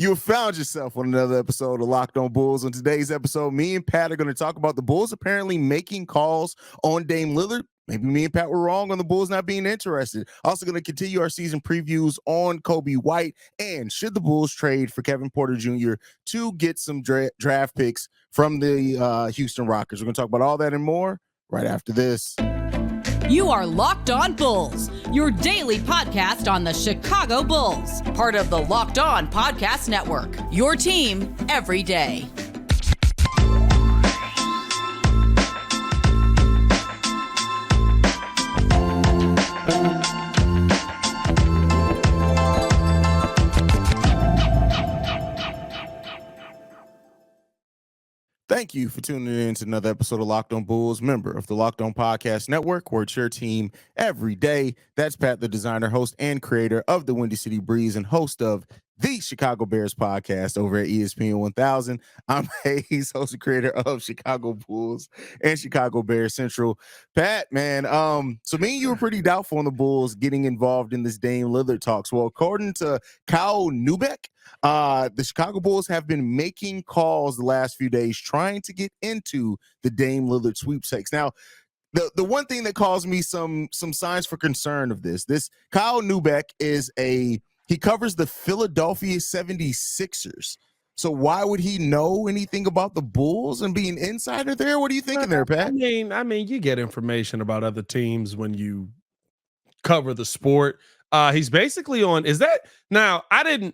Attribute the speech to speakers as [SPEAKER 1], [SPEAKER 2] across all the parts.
[SPEAKER 1] You have found yourself on another episode of Locked On Bulls. On today's episode, me and Pat are going to talk about the Bulls apparently making calls on Dame Lillard. Maybe me and Pat were wrong on the Bulls not being interested. Also going to continue our season previews on Coby White. And should the Bulls trade for Kevin Porter Jr. to get some draft picks from the Houston Rockets? We're going to talk about all that and more right after this.
[SPEAKER 2] You are Locked On Bulls, your daily podcast on the Chicago Bulls, part of the Locked On Podcast Network, your team every day.
[SPEAKER 1] Thank you for tuning in to another episode of Locked On Bulls, member of the Locked On Podcast Network, where it's your team every day. That's Pat the Designer, host and creator of the Windy City Breeze and host of the Chicago Bears podcast over at ESPN 1000. I'm Haize, host and creator of Chicago Bulls and Chicago Bears Central. Pat, man, so me and you were pretty doubtful on the Bulls getting involved in this Dame Lillard talks. Well, according to Kyle Neubeck, the Chicago Bulls have been making calls the last few days trying to get into the Dame Lillard sweepstakes. Now, the one thing that caused me some signs for concern of this Kyle Neubeck he covers the Philadelphia 76ers. So why would he know anything about the Bulls and be an insider there? What are you thinking there, Pat?
[SPEAKER 3] I mean, you get information about other teams when you cover the sport. He's basically on. Is that now? I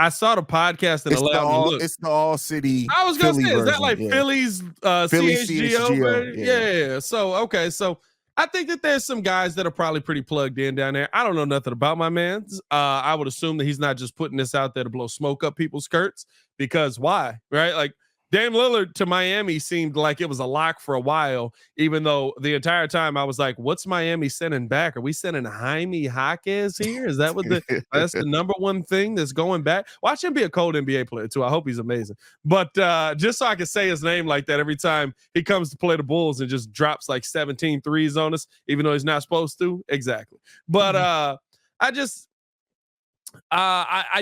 [SPEAKER 3] saw the podcast and allowed me to look.
[SPEAKER 1] It's the All City.
[SPEAKER 3] I was gonna say, is that like
[SPEAKER 1] Philly's
[SPEAKER 3] CHGO?
[SPEAKER 1] Yeah.
[SPEAKER 3] So okay, so I think that there's some guys that are probably pretty plugged in down there. I don't know nothing about my man's. I would assume that he's not just putting this out there to blow smoke up people's skirts, because why? Right? Like, Dame Lillard to Miami seemed like it was a lock for a while, even though the entire time I was like, what's Miami sending back? Are we sending Jaime Jaquez here? Is that what that's the number one thing that's going back? Watch him be a cold NBA player too. I hope he's amazing. But just so I can say his name like that every time he comes to play the Bulls and just drops like 17 threes on us, even though he's not supposed to. Exactly. But I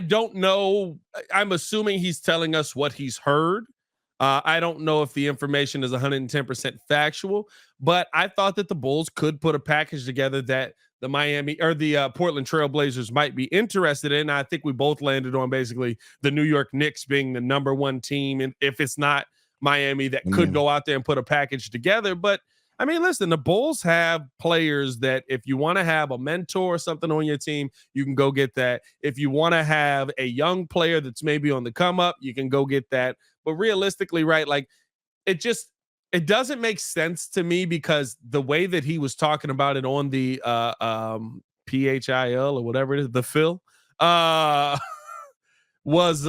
[SPEAKER 3] don't know. I'm assuming he's telling us what he's heard. I don't know if the information is 110% factual, but I thought that the Bulls could put a package together that the Miami or the Portland Trail Blazers might be interested in. I think we both landed on basically the New York Knicks being the number one team, and if it's not Miami, that could go out there and put a package together. But I mean, listen, the Bulls have players that if you want to have a mentor or something on your team, you can go get that. If you want to have a young player that's maybe on the come up, you can go get that. But realistically, right, like it doesn't make sense to me, because the way that he was talking about it on the PHIL or whatever it is, the Phil, was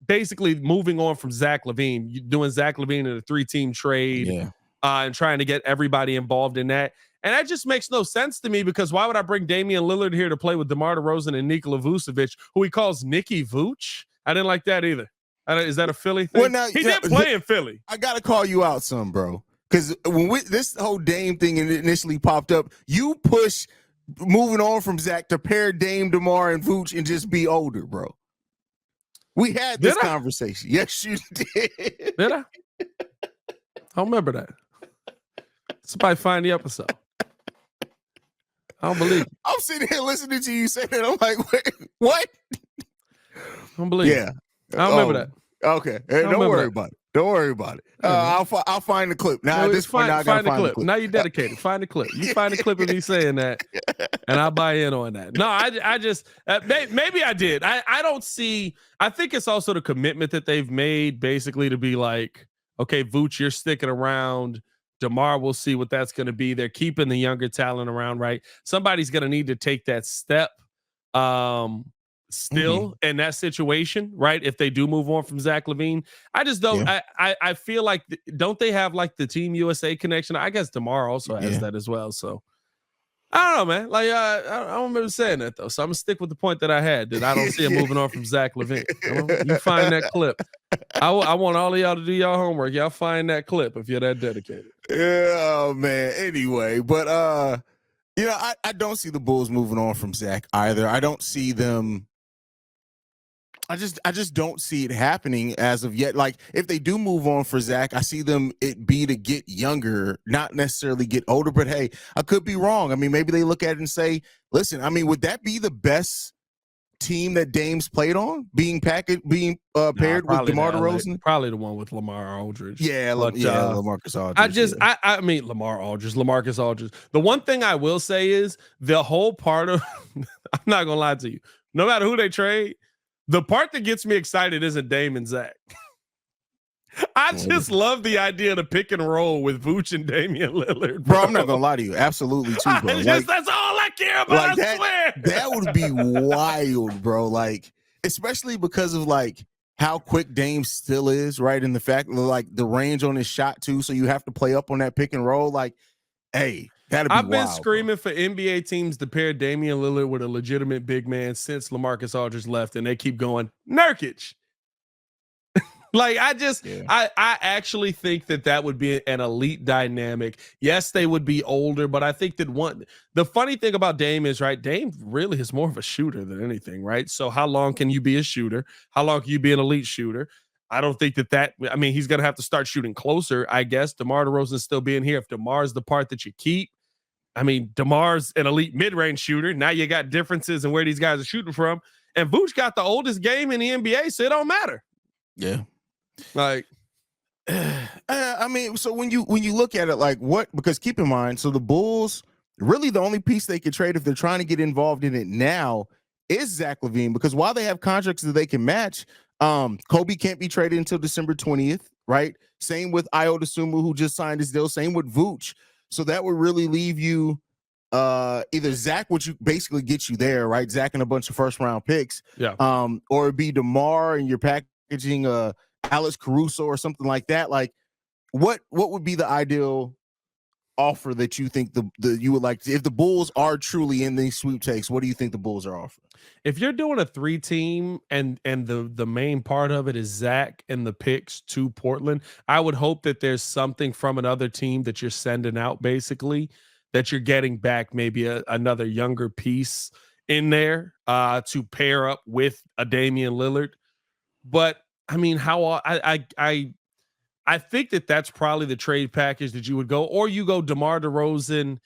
[SPEAKER 3] basically moving on from Zach LaVine, doing Zach LaVine in a 3-team trade. And trying to get everybody involved in that. And that just makes no sense to me, because why would I bring Damian Lillard here to play with DeMar DeRozan and Nikola Vucevic, who he calls Nicky Vooch? I didn't like that either. Is that a Philly thing?
[SPEAKER 1] Well, now,
[SPEAKER 3] he did play in Philly.
[SPEAKER 1] I got to call you out some, bro. Because when this whole Dame thing initially popped up, you push moving on from Zach to pair Dame, DeMar, and Vooch and just be older, bro. We had this conversation. Yes, you did.
[SPEAKER 3] Did I? I don't remember that. Somebody find the episode. I don't believe it.
[SPEAKER 1] I'm sitting here listening to you say that. I'm like, wait, what?
[SPEAKER 3] I don't believe it. I don't remember that.
[SPEAKER 1] Okay. Hey, don't worry about it. Don't worry about it. I'll find the clip. Now, at this point, I got to find the clip.
[SPEAKER 3] Now you're dedicated. Find the clip. You find the clip of me saying that, and I'll buy in on that. No, I just maybe I did. I don't see. I think it's also the commitment that they've made, basically, to be like, okay, Vooch, you're sticking around. DeMar, we'll see what that's going to be. They're keeping the younger talent around, right? Somebody's going to need to take that step still in that situation, right? If they do move on from Zach LaVine. I just don't, I feel like, don't they have like the Team USA connection? I guess DeMar also has that as well. So I don't know, man. Like, I don't remember saying that, though. So I'm going to stick with the point that I had, that I don't see him moving on from Zach LaVine. You find that clip. I want all of y'all to do y'all homework. Y'all find that clip if you're that dedicated.
[SPEAKER 1] Yeah, oh, man. Anyway, but, I don't see the Bulls moving on from Zach either. I don't see them. I just don't see it happening as of yet. Like, if they do move on for Zach, I see them it be to get younger, not necessarily get older. But hey, I could be wrong. I mean, maybe they look at it and say, listen, I mean, would that be the best team that Dame's played on, being paired with DeMar DeRozan?
[SPEAKER 3] Probably the one with Lamar Aldridge.
[SPEAKER 1] Yeah,
[SPEAKER 3] but,
[SPEAKER 1] LaMarcus Aldridge.
[SPEAKER 3] I mean LaMarcus Aldridge. The one thing I will say is the whole part of I'm not gonna lie to you. No matter who they trade, the part that gets me excited isn't Dame and Zach. I just love the idea of the pick and roll with Vooch and Damian Lillard.
[SPEAKER 1] Bro, I'm not gonna lie to you. Absolutely too, bro.
[SPEAKER 3] That's all I care about. I swear.
[SPEAKER 1] That would be wild, bro. Like, especially because of like how quick Dame still is, right? And the fact like the range on his shot too. So you have to play up on that pick and roll. Like, hey.
[SPEAKER 3] I've been screaming for NBA teams to pair Damian Lillard with a legitimate big man since LaMarcus Aldridge left, and they keep going Nurkic. Like, I actually think that would be an elite dynamic. Yes, they would be older, but I think that the funny thing about Dame is, right, Dame really is more of a shooter than anything, right? So how long can you be a shooter? How long can you be an elite shooter? I don't think I mean, he's going to have to start shooting closer, I guess. DeMar DeRozan still being here. If DeMar's the part that you keep, I mean, DeMar's an elite mid-range shooter. Now you got differences in where these guys are shooting from. And Vooch got the oldest game in the NBA, so it don't matter.
[SPEAKER 1] Yeah.
[SPEAKER 3] Like,
[SPEAKER 1] I mean, so when you look at it, like because keep in mind, so the Bulls, really the only piece they could trade if they're trying to get involved in it now is Zach LaVine, because while they have contracts that they can match, Coby can't be traded until December 20th, right? Same with Ayo Dosunmu, who just signed his deal. Same with Vooch. So that would really leave you either Zach, which you basically get you there, right? Zach and a bunch of first round picks.
[SPEAKER 3] Yeah.
[SPEAKER 1] Or it'd be DeMar and you're packaging Alex Caruso or something like that. Like, what would be the ideal offer that you think you would like if the Bulls are truly in these sweepstakes? What do you think the Bulls are offering?
[SPEAKER 3] If you're doing a 3-team and the main part of it is Zach and the picks to Portland, I would hope that there's something from another team that you're sending out, basically, that you're getting back, maybe another younger piece in there to pair up with a Damian Lillard. But I mean, I think that's probably the trade package that you would go, or you go DeMar DeRozan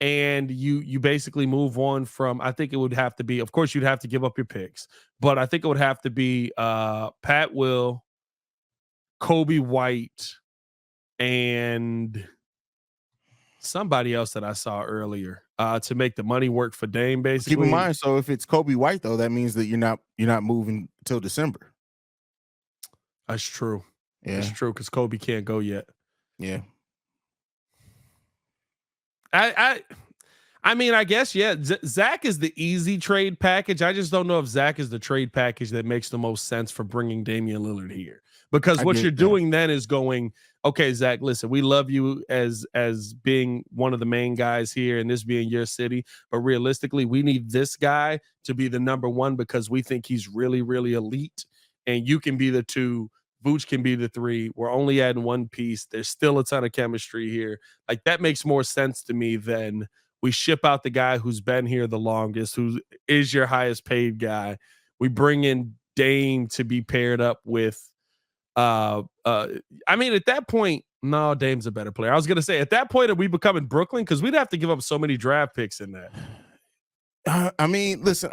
[SPEAKER 3] and you basically move on from, I think it would have to be, of course, you'd have to give up your picks, but I think it would have to be Pat Will, Coby White, and somebody else that I saw earlier to make the money work for Dame, basically.
[SPEAKER 1] Keep in mind, so if it's Coby White, though, that means that you're not moving till December.
[SPEAKER 3] That's true.
[SPEAKER 1] Yeah.
[SPEAKER 3] It's true, because Coby can't go yet.
[SPEAKER 1] Yeah.
[SPEAKER 3] I mean, I guess, yeah, Zach is the easy trade package. I just don't know if Zach is the trade package that makes the most sense for bringing Damian Lillard here. Because what you're doing then is going, okay, Zach, listen, we love you as being one of the main guys here and this being your city, but realistically, we need this guy to be the number one because we think he's really, really elite, and you can be the 2. Vooch can be the 3. We're only adding one piece. There's still a ton of chemistry here. Like, that makes more sense to me than we ship out the guy who's been here the longest, who is your highest paid guy. We bring in Dame to be paired up with I mean, at that point, no, Dame's a better player. I was going to say, at that point, are we becoming Brooklyn? Because we'd have to give up so many draft picks in that.
[SPEAKER 1] I mean, listen,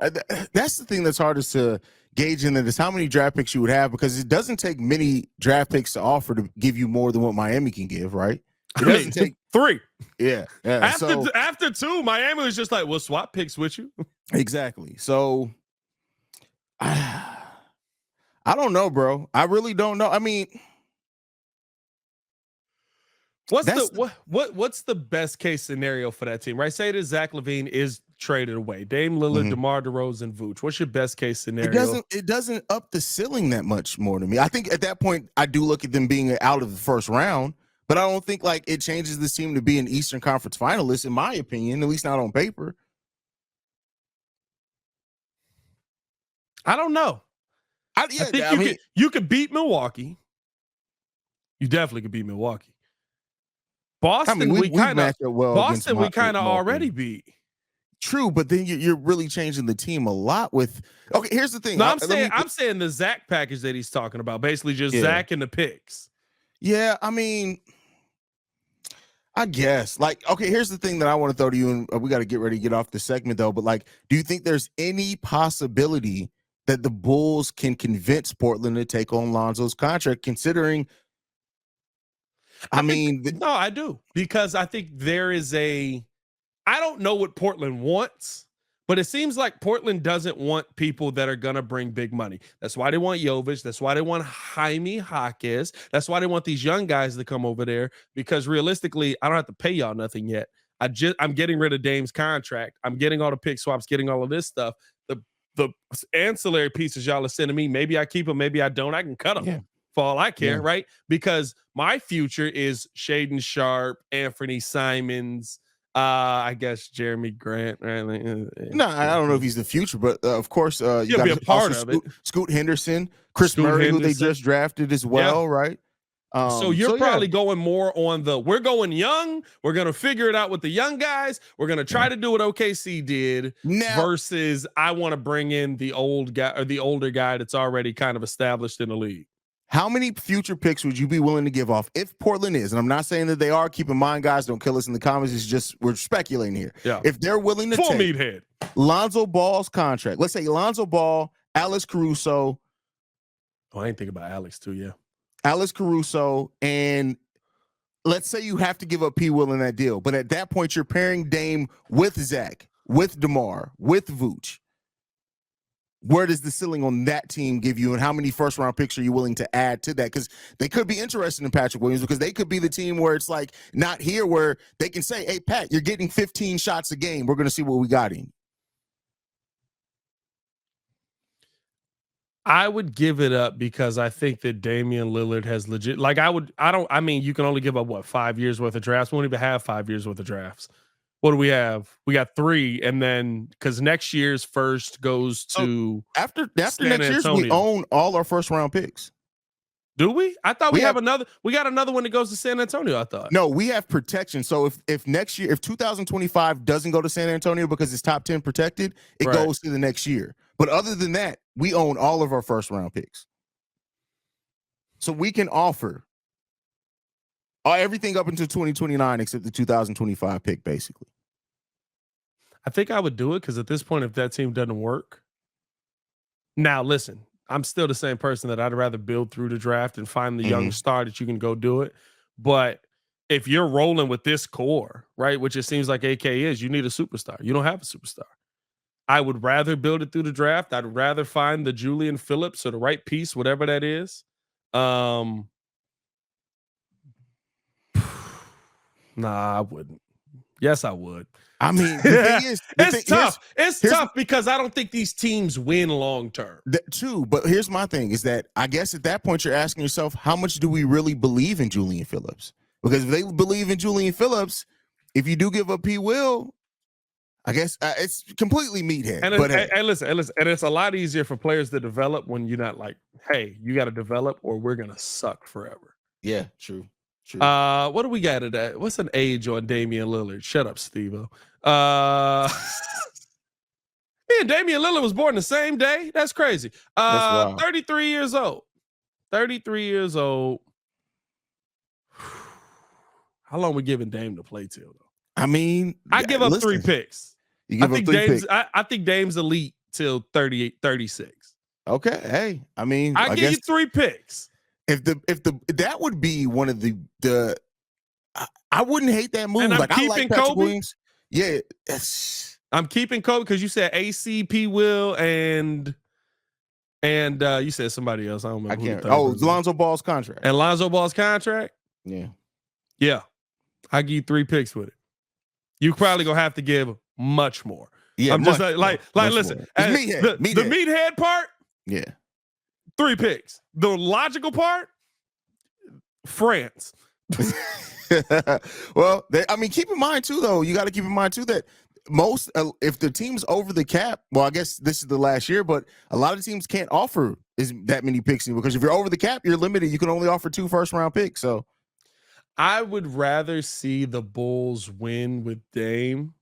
[SPEAKER 1] that's the thing that's hardest to gauge in it, is how many draft picks you would have, because it doesn't take many draft picks to offer to give you more than what Miami can give, right? It doesn't take
[SPEAKER 3] 3.
[SPEAKER 1] Yeah.
[SPEAKER 3] After 2, Miami was just like, we'll swap picks with you.
[SPEAKER 1] Exactly. So I don't know, bro. I really don't know. I mean,
[SPEAKER 3] what's the best case scenario for that team, right? Say that Zach LaVine is traded away. Dame Lillard, DeMar DeRozan, Vooch. What's your best case scenario?
[SPEAKER 1] It doesn't up the ceiling that much more to me. I think at that point, I do look at them being out of the first round, but I don't think like it changes this team to be an Eastern Conference finalist, in my opinion, at least not on paper.
[SPEAKER 3] I don't know. I think you could beat Milwaukee. You definitely could beat Milwaukee. Boston, we kind of already beat.
[SPEAKER 1] True, but then you're really changing the team a lot with. Okay, here's the thing.
[SPEAKER 3] No, I'm saying the Zach package that he's talking about, basically just Zach and the picks.
[SPEAKER 1] Yeah, I mean, I guess. Like, okay, here's the thing that I want to throw to you, and we got to get ready to get off the segment though. But like, do you think there's any possibility that the Bulls can convince Portland to take on Lonzo's contract, considering?
[SPEAKER 3] No, I do, because I think there is I don't know what Portland wants, but it seems like Portland doesn't want people that are going to bring big money. That's why they want Jovic. That's why they want Haize. That's why they want these young guys to come over there, because realistically, I don't have to pay y'all nothing yet. I'm getting rid of Dame's contract. I'm getting all the pick swaps, getting all of this stuff. The ancillary pieces y'all are sending me, maybe I keep them, maybe I don't. I can cut them. Yeah. For all I care, right? Because my future is Shaedon Sharpe, Anthony Simons, I guess Jeremy Grant. Right?
[SPEAKER 1] No, I don't know if he's the future, but of course, you got
[SPEAKER 3] be a part of it.
[SPEAKER 1] Scoot Henderson, Chris Murray, who they just drafted as well, right?
[SPEAKER 3] So you're probably going more on we're going young. We're going to figure it out with the young guys. We're going to try to do what OKC did versus I want to bring in the old guy or the older guy that's already kind of established in the league.
[SPEAKER 1] How many future picks would you be willing to give off if Portland is? And I'm not saying that they are. Keep in mind, guys, don't kill us in the comments. It's just we're speculating here.
[SPEAKER 3] Yeah.
[SPEAKER 1] If they're willing to
[SPEAKER 3] full
[SPEAKER 1] take
[SPEAKER 3] meathead
[SPEAKER 1] Lonzo Ball's contract, let's say Lonzo Ball, Alex Caruso.
[SPEAKER 3] Oh, I didn't think about Alex too. Yeah,
[SPEAKER 1] Alex Caruso, and let's say you have to give up P. Will in that deal, but at that point you're pairing Dame with Zach, with DeMar, with Vooch. Where does the ceiling on that team give you, and how many first-round picks are you willing to add to that? Because they could be interested in Patrick Williams, because they could be the team where it's like not here, where they can say, hey, Pat, you're getting 15 shots a game. We're going to see what we got in.
[SPEAKER 3] I would give it up because I think that Damian Lillard has legit. Like I mean, you can only give up, what, 5 years worth of drafts? We don't even have 5 years worth of drafts. What do we have? We got 3, and then because next year's first goes to
[SPEAKER 1] after next year's, we own all our first round picks.
[SPEAKER 3] Do we? I thought we have another. We got another one that goes to San Antonio. I thought.
[SPEAKER 1] No, we have protection. So if next year, if 2025 doesn't go to San Antonio because it's top 10 protected, it goes to the next year. But other than that, we own all of our first round picks. So we can offer everything up until 2029 except the 2025 pick, basically.
[SPEAKER 3] I think I would do it because at this point, if that team doesn't work. Now, listen, I'm still the same person that I'd rather build through the draft and find the young star that you can go do it. But if you're rolling with this core, right, which it seems like AK is, you need a superstar. You don't have a superstar. I would rather build it through the draft. I'd rather find the Julian Phillips or the right piece, whatever that is. Nah, I wouldn't. Yes, I would.
[SPEAKER 1] I mean, the thing is,
[SPEAKER 3] it's tough. It's tough because I don't think these teams win long term.
[SPEAKER 1] True, but here's my thing: is that I guess at that point you're asking yourself, how much do we really believe in Julian Phillips? Because if they believe in Julian Phillips, if you do give up P. Will, I guess it's completely meathead.
[SPEAKER 3] And listen, and it's a lot easier for players to develop when you're not like, hey, you got to develop or we're gonna suck forever.
[SPEAKER 1] Yeah, true.
[SPEAKER 3] What do we got today? What's an age on Damian Lillard? Shut up, Steve-O. Man, Damian Lillard was born the same day. That's crazy. 33 years old. 33 years old. How long we giving Dame to play till, though?
[SPEAKER 1] I mean,
[SPEAKER 3] I give up 3 picks.
[SPEAKER 1] You give up 3 picks.
[SPEAKER 3] I think Dame's elite till 38, 36.
[SPEAKER 1] Okay. Hey, I mean,
[SPEAKER 3] I give you 3 picks.
[SPEAKER 1] If that would be one of the I wouldn't hate that move.
[SPEAKER 3] And
[SPEAKER 1] like I like Patrick
[SPEAKER 3] Coby.
[SPEAKER 1] Williams. Yeah,
[SPEAKER 3] I'm keeping Coby because you said ACP Will and you said somebody else. I don't remember.
[SPEAKER 1] I can't. Lonzo Ball's contract.
[SPEAKER 3] And Lonzo Ball's contract. Yeah. I give you 3 picks with it. You probably gonna have to give much more.
[SPEAKER 1] Yeah,
[SPEAKER 3] I'm just like listen. The meathead part.
[SPEAKER 1] Yeah.
[SPEAKER 3] 3 picks. The logical part, France.
[SPEAKER 1] Well, keep in mind too, though. You got to keep in mind too that most, if the team's over the cap, well, I guess this is the last year, but a lot of teams can't offer that many picks because if you're over the cap, you're limited. You can only offer 2 first-round picks. So,
[SPEAKER 3] I would rather see the Bulls win with Dame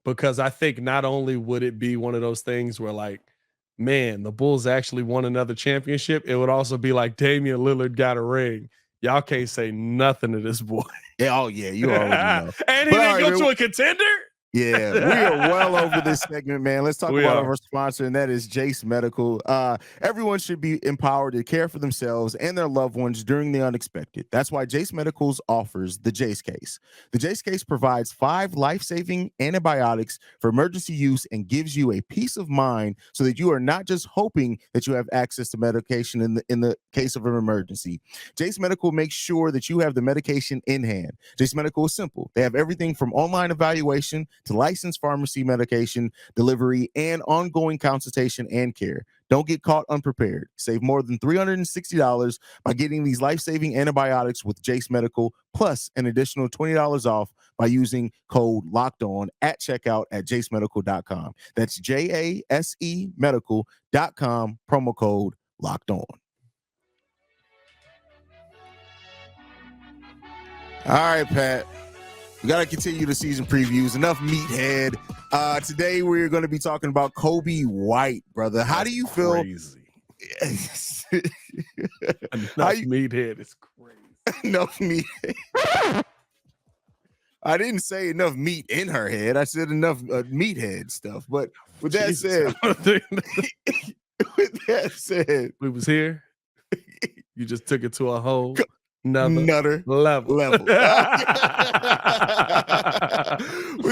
[SPEAKER 3] because I think not only would it be one of those things where like, man, the Bulls actually won another championship, it would also be like Damian Lillard got a ring. Y'all can't say nothing to this boy.
[SPEAKER 1] Yeah, oh yeah, you already know.
[SPEAKER 3] And he didn't go to a contender?
[SPEAKER 1] Yeah, we are well over this segment, man. Let's talk about our sponsor, and that is Jase Medical. Everyone should be empowered to care for themselves and their loved ones during the unexpected. That's why Jase Medicals offers the Jase Case. The Jase Case provides 5 life-saving antibiotics for emergency use and gives you a peace of mind so that you are not just hoping that you have access to medication in the case of an emergency. Jase Medical makes sure that you have the medication in hand. Jase Medical is simple. They have everything from online evaluation to licensed pharmacy medication delivery and ongoing consultation and care. Don't get caught unprepared. Save more than $360 by getting these life-saving antibiotics with Jase Medical, plus an additional $20 off by using code LOCKEDON at checkout at jasemedical.com. That's JASE medical.com, promo code LOCKEDON. All right, Pat. We got to continue the season previews. Enough meathead. Today we're going to be talking about Coby White, brother. How do you feel?
[SPEAKER 3] Crazy. Enough meathead is crazy.
[SPEAKER 1] Enough meathead. I didn't say enough meat in her head. I said enough meathead stuff. But with that said,
[SPEAKER 3] we was here. You just took it to a whole
[SPEAKER 1] Nutter
[SPEAKER 3] level.
[SPEAKER 1] With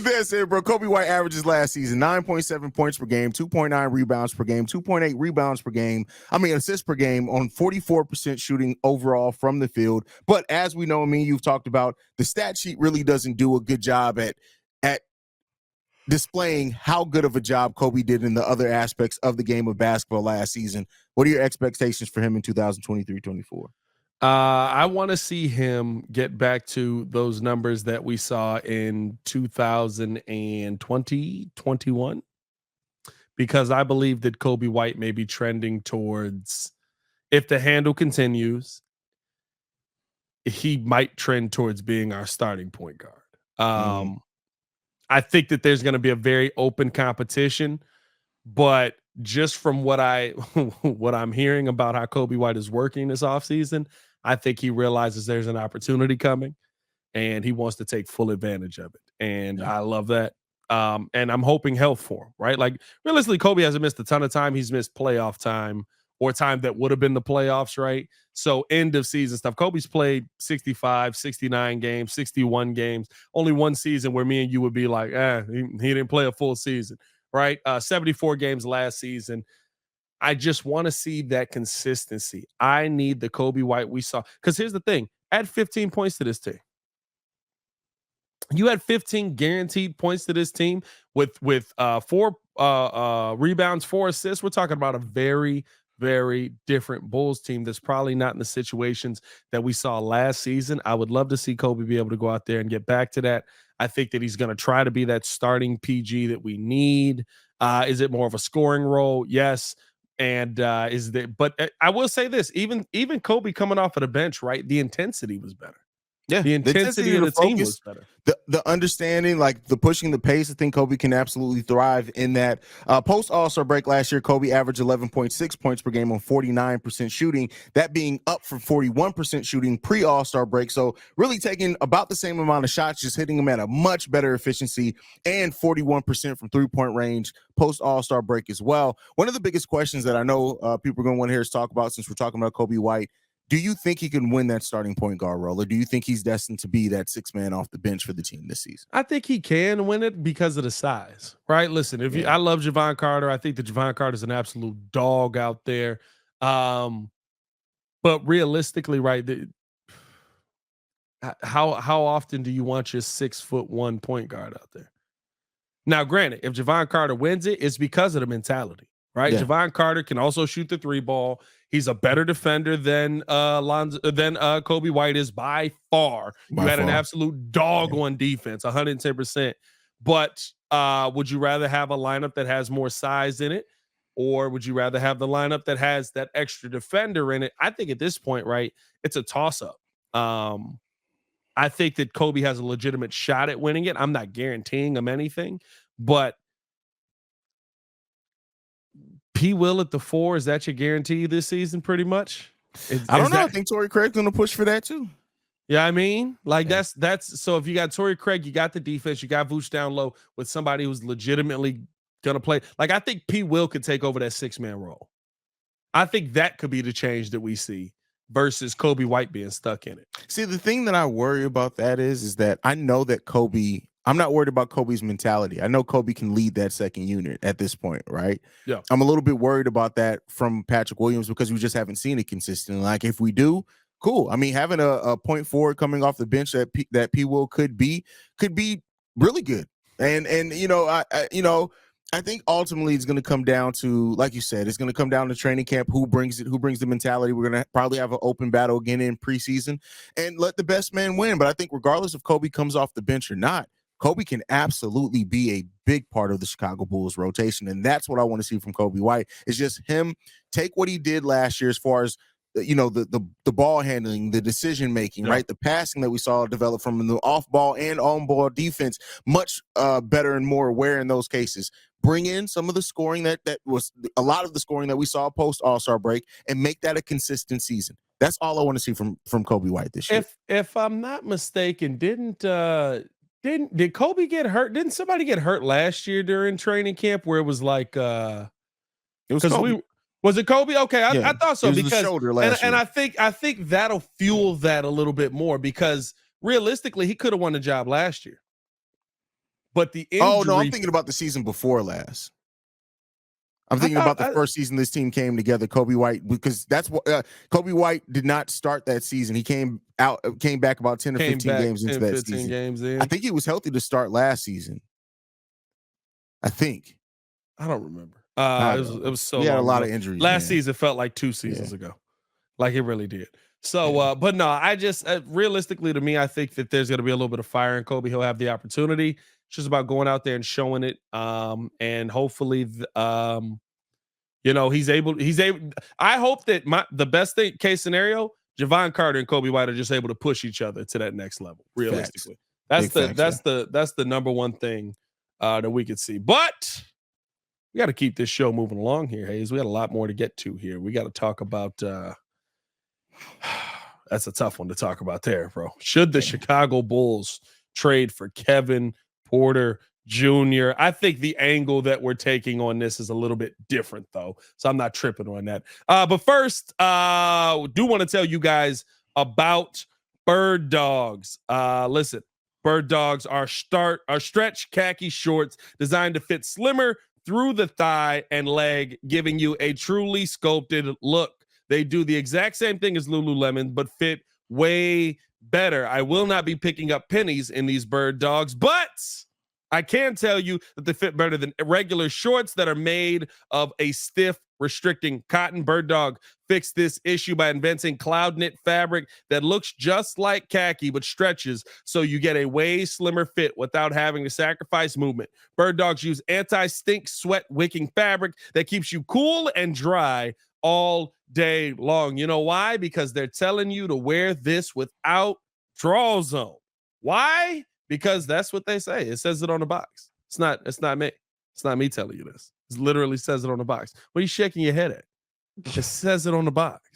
[SPEAKER 1] that said, bro, Coby White averages last season 9.7 points per game, 2.9 rebounds per game, 2.8 rebounds per game. Assists per game on 44% shooting overall from the field. But as we know, you've talked about, the stat sheet really doesn't do a good job at displaying how good of a job Coby did in the other aspects of the game of basketball last season. What are your expectations for him in 2023-24?
[SPEAKER 3] I want to see him get back to those numbers that we saw in 2020-21, because I believe that Coby White may be trending towards, if the handle continues, he might trend towards being our starting point guard. I think that there's going to be a very open competition, but just from what I'm hearing about how Coby White is working this offseason, I think he realizes there's an opportunity coming and he wants to take full advantage of it. And I love that. And I'm hoping health for him, right? Like, realistically, Coby hasn't missed a ton of time. He's missed playoff time or time that would have been the playoffs, right? So end of season stuff. Kobe's played 65, 69 games, 61 games. Only one season where me and you would be like, he didn't play a full season, right? 74 games last season. I just want to see that consistency. I need the Coby White we saw. Because here's the thing. Add 15 points to this team. You had 15 guaranteed points to this team with 4 rebounds, 4 assists. We're talking about a very, very different Bulls team that's probably not in the situations that we saw last season. I would love to see Coby be able to go out there and get back to that. I think that he's going to try to be that starting PG that we need. Is it more of a scoring role? Yes. And but I will say this, even Coby coming off of the bench, right? The intensity was better.
[SPEAKER 1] Yeah,
[SPEAKER 3] the intensity of the team was better.
[SPEAKER 1] The understanding, like the pushing the pace, I think Coby can absolutely thrive in that. Post All-Star break last year, Coby averaged 11.6 points per game on 49% shooting, that being up from 41% shooting pre-All-Star break. So really taking about the same amount of shots, just hitting them at a much better efficiency, and 41% from three-point range post All-Star break as well. One of the biggest questions that I know people are going to want to hear us talk about, since we're talking about Coby White, do you think he can win that starting point guard role, or do you think he's destined to be that 6th man off the bench for the team this season?
[SPEAKER 3] I think he can win it because of the size, right? Listen, I love Javon Carter. I think that Javon Carter is an absolute dog out there. But realistically, right, how often do you want your 6'1" point guard out there? Now, granted, if Javon Carter wins it, it's because of the mentality, right? Yeah. Javon Carter can also shoot the 3 ball. He's a better defender than Coby White is by far. You had an absolute dog on defense, 110%. But would you rather have a lineup that has more size in it, or would you rather have the lineup that has that extra defender in it? I think at this point, right, it's a toss-up. I think that Coby has a legitimate shot at winning it. I'm not guaranteeing him anything, But P. Will at the 4, is that your guarantee this season pretty much?
[SPEAKER 1] I don't know. I think Torrey Craig's going to push for that too.
[SPEAKER 3] Yeah, I mean, like that's so if you got Torrey Craig, you got the defense, you got Vooch down low with somebody who's legitimately going to play. Like I think P. Will could take over that 6-man role. I think that could be the change that we see versus Coby White being stuck in it.
[SPEAKER 1] See, the thing that I worry about that is that I know that Coby, I'm not worried about Kobe's mentality. I know Coby can lead that second unit at this point, right?
[SPEAKER 3] Yeah.
[SPEAKER 1] I'm a little bit worried about that from Patrick Williams because we just haven't seen it consistently. Like if we do, cool. I mean, having a point forward coming off the bench that P. Will could be really good. And I think ultimately it's going to come down to, like you said, it's going to come down to training camp. Who brings the mentality? We're going to probably have an open battle again in preseason and let the best man win. But I think regardless if Coby comes off the bench or not, Coby can absolutely be a big part of the Chicago Bulls rotation. And that's what I want to see from Coby White. It's just him take what he did last year as far as, the ball handling, the decision making, right? The passing that we saw develop from the off ball and on ball defense, much better and more aware in those cases. Bring in some of the scoring that was a lot of the scoring that we saw post All-Star break and make that a consistent season. That's all I want to see from Coby White this year.
[SPEAKER 3] If I'm not mistaken, did Coby get hurt? Didn't somebody get hurt last year during training camp where it was like
[SPEAKER 1] it was Coby.
[SPEAKER 3] Was it Coby? Okay, I thought so because
[SPEAKER 1] the shoulder last year.
[SPEAKER 3] And I think that'll fuel that a little bit more because realistically he could have won the job last year. But the injury.
[SPEAKER 1] Oh no, I'm thinking about the season before last. I'm thinking about the first season this team came together. Coby White, because that's what Coby White did not start that season. He came back about 10 or 15 games into that season. I think he was healthy to start last season. I think.
[SPEAKER 3] I don't remember. It was so.
[SPEAKER 1] He had a lot of injuries.
[SPEAKER 3] Last season felt like 2 seasons ago, like it really did. So, but no, I just realistically to me, I think that there's going to be a little bit of fire in Coby. He'll have the opportunity. It's just about going out there and showing it, and hopefully, he's able. I hope that the best case scenario, Javon Carter and Coby White are just able to push each other to that next level. Realistically, that's the number one thing that we could see, but. We got to keep this show moving along here, Haize. We got a lot more to get to here. We got to talk about that's a tough one to talk about there, bro. Should the Chicago Bulls trade for Kevin Porter Jr.? I think the angle that we're taking on this is a little bit different, though. So I'm not tripping on that. But first, do want to tell you guys about Birddogs. Listen, Birddogs are stretch khaki shorts designed to fit slimmer through the thigh and leg, giving you a truly sculpted look. They do the exact same thing as Lululemon, but fit way better. I will not be picking up pennies in these Birddogs, but I can tell you that they fit better than regular shorts that are made of a stiff, restricting cotton. Birddog fixed this issue by inventing cloud knit fabric that looks just like khaki but stretches so you get a way slimmer fit without having to sacrifice movement. Birddogs use anti-stink sweat wicking fabric that keeps you cool and dry all day long. You know why? Because they're telling you to wear this without draws on. Why? Because that's what they say. It says it on the box. It's not me. It's not me telling you this. It literally says it on the box. What are you shaking your head at? It says it on the box.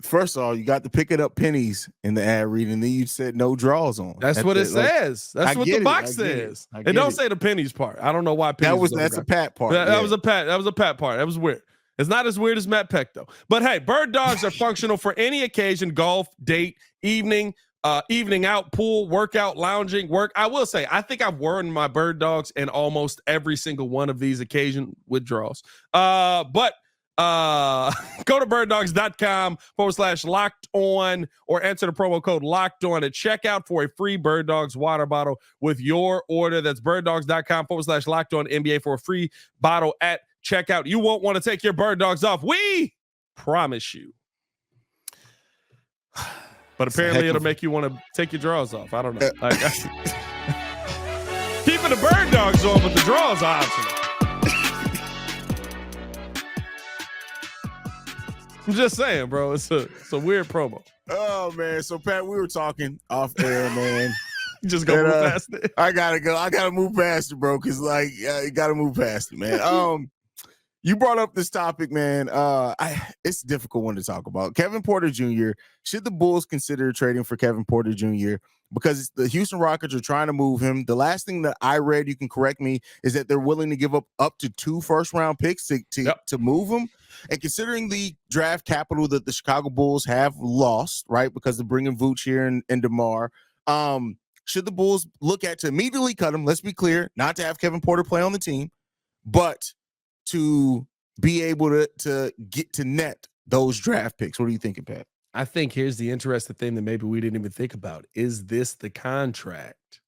[SPEAKER 1] First of all, you got to pick it up pennies in the ad read, and then you said no draws on.
[SPEAKER 3] That's what it says. That's what the box says. It don't say the pennies part. I don't know why pennies.
[SPEAKER 1] That's a Pat part.
[SPEAKER 3] That was a Pat part. That was weird. It's not as weird as Matt Peck though. But hey, Birddogs are functional for any occasion: golf, date, evening out, pool, workout, lounging, work. I will say, I think I've worn my Birddogs in almost every single one of these occasion withdrawals. But go to birddogs.com/locked-on or enter the promo code locked-on at checkout for a free Birddogs water bottle with your order. That's birddogs.com/locked-on NBA for a free bottle at checkout. You won't want to take your Birddogs off. We promise you. But apparently it'll make you want to take your drawers off. I don't know. Keeping the Birddogs on, but the drawers are optional. I'm just saying, bro. It's a weird promo.
[SPEAKER 1] Oh man. So Pat, we were talking off air, man.
[SPEAKER 3] Just go move past it.
[SPEAKER 1] I gotta move past it, bro, because you gotta move past it, man. You brought up this topic, man. It's a difficult one to talk about. Kevin Porter Jr. Should the Bulls consider trading for Kevin Porter Jr.? Because the Houston Rockets are trying to move him. The last thing that I read, you can correct me, is that they're willing to give up to 2 first-round picks to move him. And considering the draft capital that the Chicago Bulls have lost, right, because of bringing Vooch here and DeMar, should the Bulls look at to immediately cut him? Let's be clear, not to have Kevin Porter play on the team, but to be able to get to net those draft picks. What are you thinking, Pat?
[SPEAKER 3] I think here's the interesting thing that maybe we didn't even think about. Is this the contract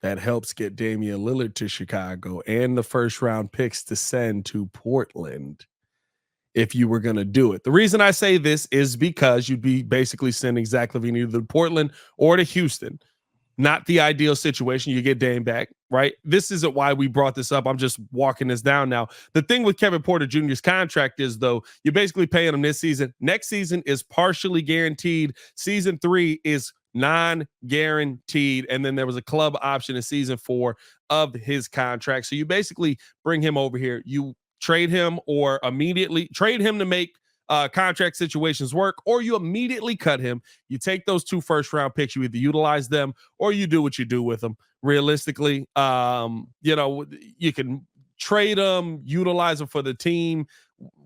[SPEAKER 3] that helps get Damian Lillard to Chicago and the first round picks to send to Portland if you were going to do it? The reason I say this is because you'd be basically sending Zach LaVine either to Portland or to Houston. Not the ideal situation. You get Dame back, right? This isn't why we brought this up. I'm just walking this down now. The thing with Kevin Porter Jr.'s contract is, though, you're basically paying him this season. Next season is partially guaranteed. Season 3 is non-guaranteed. And then there was a club option in season 4 of his contract. So you basically bring him over here. You trade him or immediately trade him to make contract situations work, or you immediately cut him. You take those 2 first-round picks, you either utilize them or you do what you do with them. Realistically, you can trade them, utilize them for the team,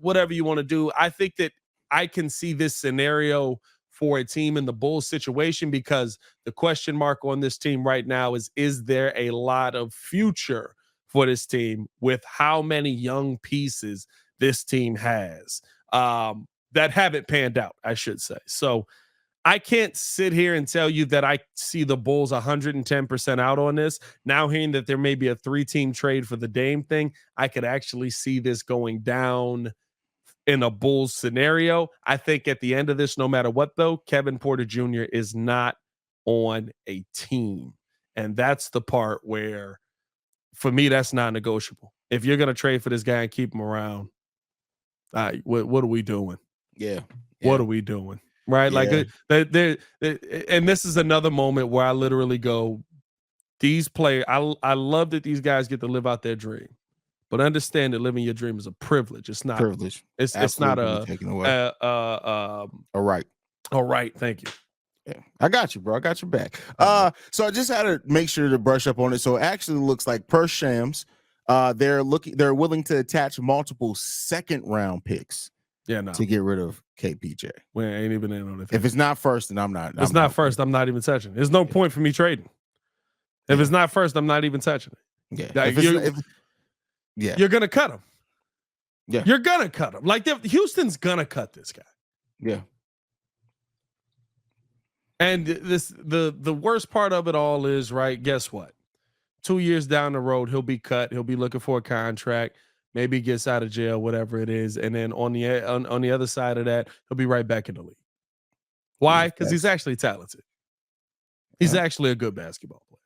[SPEAKER 3] whatever you want to do. I think that I can see this scenario for a team in the Bulls situation, because the question mark on this team right now is there a lot of future for this team with how many young pieces this team has that haven't panned out, I should say. So I can't sit here and tell you that I see the Bulls 110% out on this. Now hearing that there may be a 3-team trade for the Dame thing, I could actually see this going down in a Bulls scenario. I think at the end of this, no matter what, though, Kevin Porter Jr. is not on a team. And that's the part where, for me, that's not negotiable. If you're going to trade for this guy and keep him around, what are we doing?
[SPEAKER 1] Yeah.
[SPEAKER 3] What are we doing? Right? Yeah. Like, and this is another moment where I literally go, these players, I love that these guys get to live out their dream, but understand that living your dream is a privilege. It's not
[SPEAKER 1] privilege.
[SPEAKER 3] It's not a
[SPEAKER 1] right.
[SPEAKER 3] All right. Thank you.
[SPEAKER 1] Yeah, I got you, bro. I got your back. So I just had to make sure to brush up on it. So it actually looks like per Shams, they're willing to attach multiple second-round picks. To get rid of KPJ.
[SPEAKER 3] We ain't even in on it.
[SPEAKER 1] If it's not first, then I'm not.
[SPEAKER 3] It's not first. I'm not even touching it. There's no point for me trading. If it's not first, I'm not even touching it.
[SPEAKER 1] Yeah.
[SPEAKER 3] You're gonna cut him.
[SPEAKER 1] Yeah.
[SPEAKER 3] You're gonna cut him. Like, Houston's gonna cut this guy.
[SPEAKER 1] Yeah.
[SPEAKER 3] And the worst part of it all is, right, guess what? 2 years down the road, he'll be cut. He'll be looking for a contract. Maybe he gets out of jail, whatever it is. And then on the other side of that, he'll be right back in the league. Why? Because he's actually talented. He's actually a good basketball player.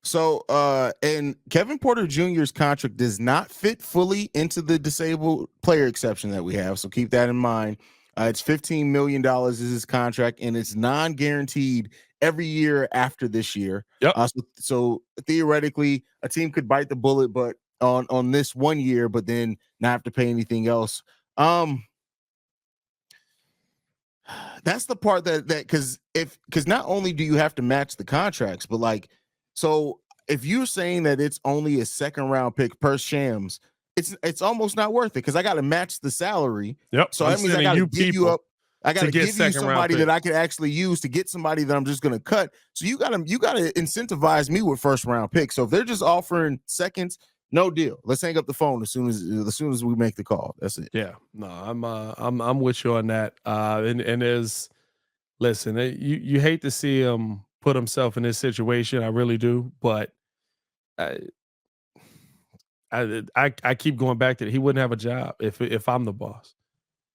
[SPEAKER 1] So, and Kevin Porter Jr.'s contract does not fit fully into the disabled player exception that we have. So keep that in mind. It's $15 million is his contract, and it's non-guaranteed every year after this year.
[SPEAKER 3] Yep.
[SPEAKER 1] So theoretically, a team could bite the bullet, but on this 1 year, but then not have to pay anything else. That's the part that because not only do you have to match the contracts, but like, so if you're saying that it's only a second round pick per Shams, it's almost not worth it because I got to match the salary.
[SPEAKER 3] Yep.
[SPEAKER 1] So that means I got to give you up. I got to give you somebody that I could actually use to get somebody that I'm just going to cut. So you got to incentivize me with first round picks. So if they're just offering seconds, no deal. Let's hang up the phone as soon as we make the call. That's it.
[SPEAKER 3] Yeah. No, I'm with you on that. And there's, listen, you hate to see him put himself in this situation. I really do, but I keep going back to it. He wouldn't have a job if I'm the boss.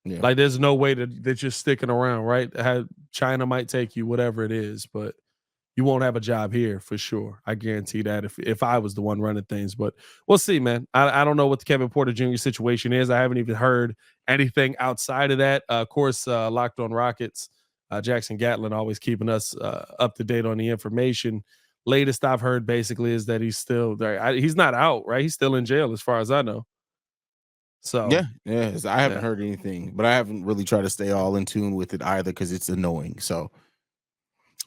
[SPEAKER 1] Yeah.
[SPEAKER 3] Like, there's no way that you're sticking around, right? China might take you, whatever it is, but you won't have a job here for sure. I guarantee that if I was the one running things. But we'll see, man. I don't know what the Kevin Porter Jr. situation is. I haven't even heard anything outside of that. Of course, Locked On Rockets, Jackson Gatlin always keeping us up to date on the information. latest I've heard basically is that he's still there. He's not out, right? He's still in jail as far as I know. So
[SPEAKER 1] yeah. I haven't heard anything, but I haven't really tried to stay all in tune with it either because it's annoying. So,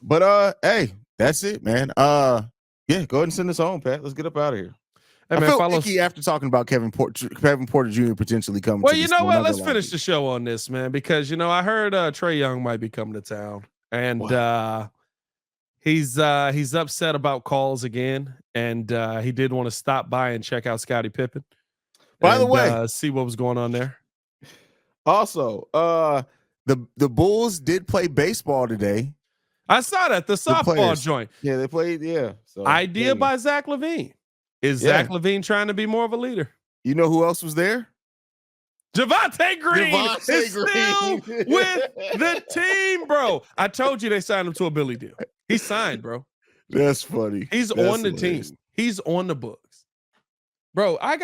[SPEAKER 1] but hey, that's it, man. Yeah, go ahead and send us home, Pat. Let's get up out of here.
[SPEAKER 3] Hey,
[SPEAKER 1] I
[SPEAKER 3] man,
[SPEAKER 1] feel icky after talking about Kevin Porter Jr. potentially coming.
[SPEAKER 3] Well, you know what? Let's finish the show on this, man, because I heard Trae Young might be coming to town, and he's upset about calls again, and he did want to stop by and check out Scottie Pippen.
[SPEAKER 1] By the way,
[SPEAKER 3] see what was going on there.
[SPEAKER 1] Also, the Bulls did play baseball today.
[SPEAKER 3] I saw that, the softball joint.
[SPEAKER 1] Yeah, they played. Yeah, so
[SPEAKER 3] idea by Zach LaVine. Is Zach LaVine trying to be more of a leader?
[SPEAKER 1] You know who else was there?
[SPEAKER 3] Javonte Green is still with the team, bro. I told you they signed him to a Billy deal. He signed, bro.
[SPEAKER 1] That's funny.
[SPEAKER 3] He's on the team. He's on the books, bro. I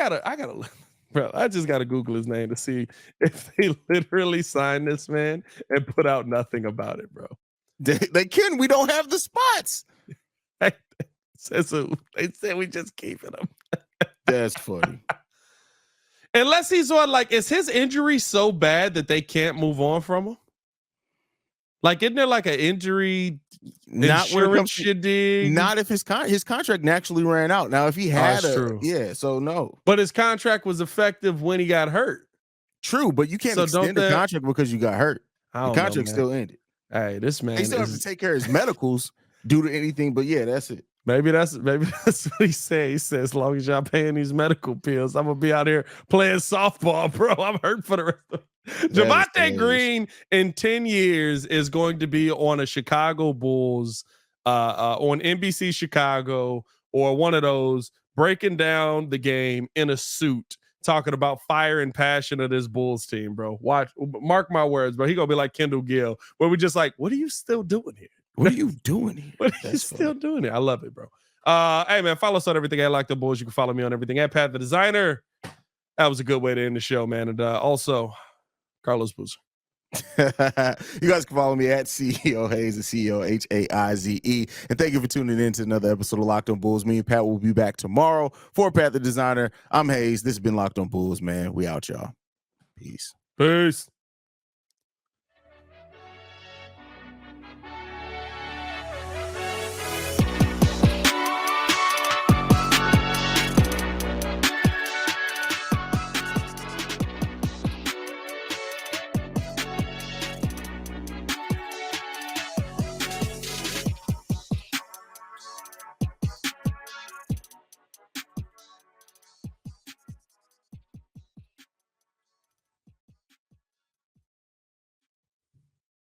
[SPEAKER 3] just gotta Google his name to see if they literally signed this man and put out nothing about it, bro.
[SPEAKER 1] They can. We don't have the spots.
[SPEAKER 3] They said we just keeping him.
[SPEAKER 1] That's funny.
[SPEAKER 3] Unless he's on, like, is his injury so bad that they can't move on from him? Like, isn't there like an injury insurance shit?
[SPEAKER 1] Not if his contract naturally ran out. Now, if he had so no.
[SPEAKER 3] But his contract was effective when he got hurt.
[SPEAKER 1] True, but you can't extend the contract because you got hurt. The contract still ended.
[SPEAKER 3] Hey, this man.
[SPEAKER 1] They still have to take care of his medicals due to anything, but yeah, that's it.
[SPEAKER 3] Maybe that's what he said. He said, as long as y'all paying these medical bills, I'm gonna be out here playing softball, bro. I'm hurt for the rest of it. Javonte Green in 10 years is going to be on a Chicago Bulls, on NBC Chicago or one of those, breaking down the game in a suit, talking about fire and passion of this Bulls team, bro. Mark my words, bro. He gonna be like Kendall Gill, where we just like, what are you still doing here?
[SPEAKER 1] What are you doing here?
[SPEAKER 3] What are you still doing it? I love it, bro. Hey, man, follow us on everything at Locked On Bulls. You can follow me on everything at Pat the Designer. That was a good way to end the show, man. And also, Carlos Boozer.
[SPEAKER 1] You guys can follow me at CEO Haize, CEO Haize. And thank you for tuning in to another episode of Locked On Bulls. Me and Pat will be back tomorrow. For Pat the Designer, I'm Haize. This has been Locked On Bulls, man. We out, y'all. Peace.